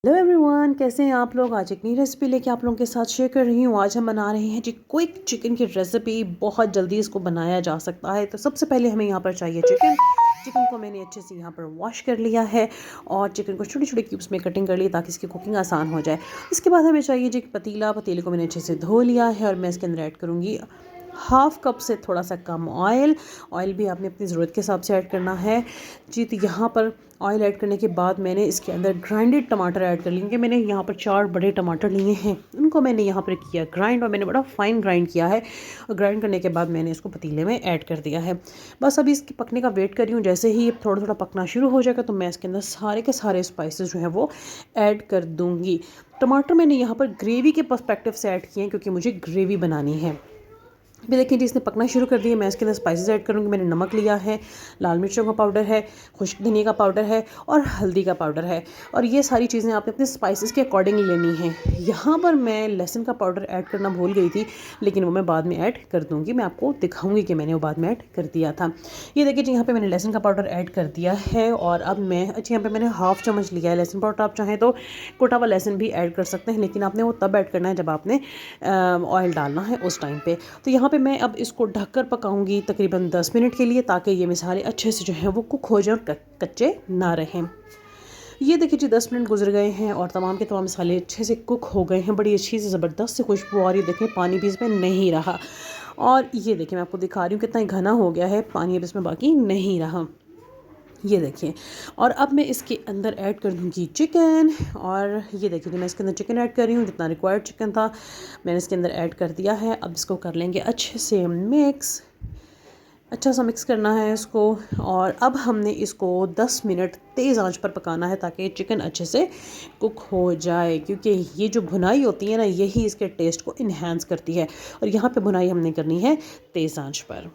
Hello everyone, कैसे हैं आप लोग। आज एक नई रेसिपी लेके आप लोगों के साथ शेयर कर रही हूँ। आज हम बना रहे हैं जी क्विक चिकन की रेसिपी। बहुत जल्दी इसको बनाया जा सकता है। तो सबसे पहले हमें यहाँ पर चाहिए चिकन। चिकन को मैंने अच्छे से यहाँ पर वॉश कर लिया है और चिकन को छोटे छोटे क्यूब्स में कटिंग कर ली ताकि इसकी कुकिंग आसान हो जाए। इसके बाद हमें चाहिए जी पतीला। पतीले को मैंने अच्छे से धो लिया है और मैं इसके अंदर ऐड करूँगी हाफ़ कप से थोड़ा सा कम ऑयल। ऑयल भी आपने अपनी ज़रूरत के हिसाब से ऐड करना है जी। तो यहाँ पर ऑयल ऐड करने के बाद मैंने इसके अंदर ग्राइंडेड टमाटर ऐड कर लिए, क्योंकि मैंने यहाँ पर 4 बड़े टमाटर लिए हैं। उनको मैंने यहाँ पर किया ग्राइंड और मैंने बड़ा फाइन ग्राइंड किया है। और ग्राइंड करने के बाद मैंने इसको पतीले में ऐड कर दिया है। बस अभी इसके पकने का वेट कर रही हूँ। जैसे ही थोड़ा थोड़ा पकना शुरू हो जाएगा तो मैं इसके अंदर सारे के सारे स्पाइसेस जो हैं वो ऐड कर दूँगी। टमाटर मैंने यहाँ पर ग्रेवी के पर्सपेक्टिव से ऐड किए हैं, क्योंकि मुझे ग्रेवी बनानी है। अभी देखिए जी इसने पकना शुरू कर दिया। मैं इसके अंदर स्पाइसेस ऐड करूँगी। मैंने नमक लिया है, लाल मिर्चों का पाउडर है, खुश्क धनिया का पाउडर है और हल्दी का पाउडर है। और ये सारी चीज़ें आपने अपने स्पाइसेस के अकॉर्डिंग लेनी है। यहाँ पर मैं लहसुन का पाउडर ऐड करना भूल गई थी, लेकिन वो मैं बाद में ऐड कर दूँगी। मैं आपको दिखाऊँगी कि मैंने वो बाद में ऐड कर दिया था। ये देखिए जी यहाँ पर मैंने लहसुन का पाउडर ऐड कर दिया है। और अब मैं यहाँ पर मैंने हाफ़ चम्मच लिया है लहसुन पाउडर। आप चाहें तो कुटा हुआ लहसुन भी ऐड कर सकते हैं, लेकिन आपने वो तब ऐड करना है जब आपने ऑयल डालना है उस टाइम पे। तो यहाँ पे मैं अब इसको ढककर पकाऊंगी तकरीबन 10 मिनट के लिए, ताकि ये मसाले अच्छे से जो हैं वो कुक हो जाएं और कच्चे ना रहें। ये देखिए जी 10 मिनट गुजर गए हैं और तमाम के तमाम मसाले अच्छे से कुक हो गए हैं। बड़ी अच्छी से ज़बरदस्त से खुशबू आ रही है। देखें पानी भी इसमें नहीं रहा। और ये देखिए मैं आपको दिखा रही हूँ कितना ही घना हो गया है, पानी अब इसमें बाकी नहीं रहा। ये देखिए। और अब मैं इसके अंदर ऐड कर दूँगी चिकन। और ये देखिए मैं इसके अंदर चिकन ऐड कर रही हूँ। जितना रिक्वायर्ड चिकन था मैंने इसके अंदर ऐड कर दिया है। अब इसको कर लेंगे अच्छे से मिक्स। अच्छा सा मिक्स करना है इसको। और अब हमने इसको 10 मिनट तेज़ आंच पर पकाना है, ताकि चिकन अच्छे से कुक हो जाए, क्योंकि ये जो भुनाई होती है ना, यही इसके टेस्ट को इन्हेंस करती है। और यहाँ पे भुनाई हमने करनी है तेज़ आंच पर।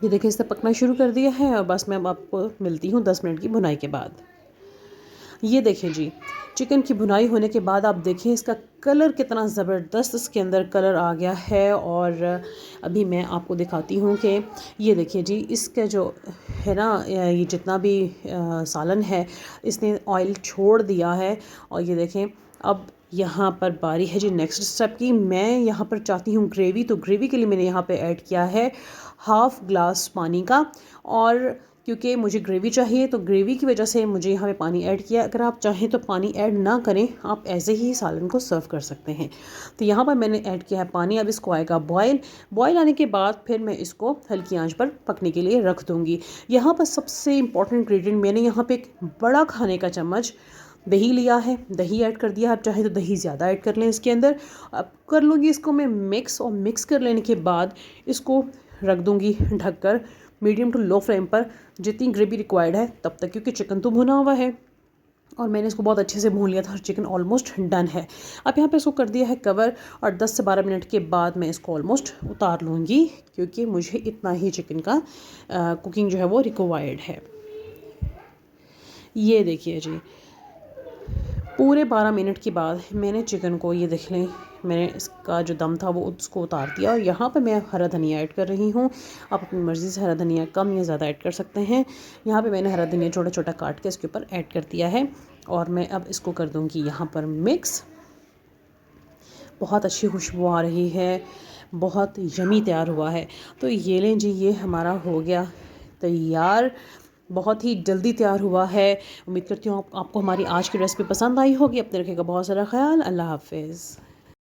ये देखिए इसने पकना शुरू कर दिया है और बस मैं अब आपको मिलती हूँ 10 मिनट की भुनाई के बाद। ये देखिए जी चिकन की भुनाई होने के बाद आप देखिए इसका कलर कितना ज़बरदस्त इसके अंदर कलर आ गया है। और अभी मैं आपको दिखाती हूँ कि ये देखिए जी इसका जो है ना, ये जितना भी सालन है इसने ऑयल छोड़ दिया है। और ये देखें अब यहाँ पर बारी है जी नेक्स्ट स्टेप की। मैं यहाँ पर चाहती हूँ ग्रेवी, तो ग्रेवी के लिए मैंने यहाँ पे ऐड किया है हाफ़ ग्लास पानी का। और क्योंकि मुझे ग्रेवी चाहिए तो ग्रेवी की वजह से मुझे यहाँ पे पानी ऐड किया। अगर आप चाहें तो पानी ऐड ना करें, आप ऐसे ही सालन को सर्व कर सकते हैं। तो यहाँ पर मैंने ऐड किया है पानी। अब इसको आएगा बॉयल आने के बाद फिर मैं इसको हल्की आंच पर पकने के लिए रख दूँगी। यहाँ पर सबसे इम्पॉर्टेंट इंग्रेडिएंट मैंने यहाँ पर एक बड़ा खाने का चम्मच दही लिया है। दही ऐड कर दिया। आप चाहें तो दही ज़्यादा ऐड कर लें इसके अंदर। अब कर लूँगी इसको मैं मिक्स। और मिक्स कर लेने के बाद इसको रख दूँगी ढककर मीडियम टू लो फ्लेम पर, जितनी ग्रेवी रिक्वायर्ड है तब तक, क्योंकि चिकन तो भुना हुआ है और मैंने इसको बहुत अच्छे से भून लिया था और चिकन ऑलमोस्ट डन है। अब यहाँ पे इसको कर दिया है कवर और 10 से 12 मिनट के बाद मैं इसको ऑलमोस्ट उतार लूँगी, क्योंकि मुझे इतना ही चिकन का कुकिंग जो है वो रिक्वायर्ड है। ये देखिए जी पूरे 12 मिनट के बाद मैंने चिकन को, ये देख लें, मैंने इसका जो दम था वो उसको उतार दिया। और यहाँ पे मैं हरा धनिया ऐड कर रही हूँ। आप अपनी मर्ज़ी से हरा धनिया कम या ज़्यादा ऐड कर सकते हैं। यहाँ पे मैंने हरा धनिया छोटा छोटा काट के इसके ऊपर ऐड कर दिया है। और मैं अब इसको कर दूँगी यहाँ पर मिक्स। बहुत अच्छी खुशबू आ रही है, बहुत यमी तैयार हुआ है। तो ये लें जी, ये हमारा हो गया तैयार। बहुत ही जल्दी तैयार हुआ है। उम्मीद करती हूँ आपको हमारी आज की रेसिपी पसंद आई होगी। अपने रखिएगा बहुत सारा ख्याल। अल्लाह हाफ़िज़।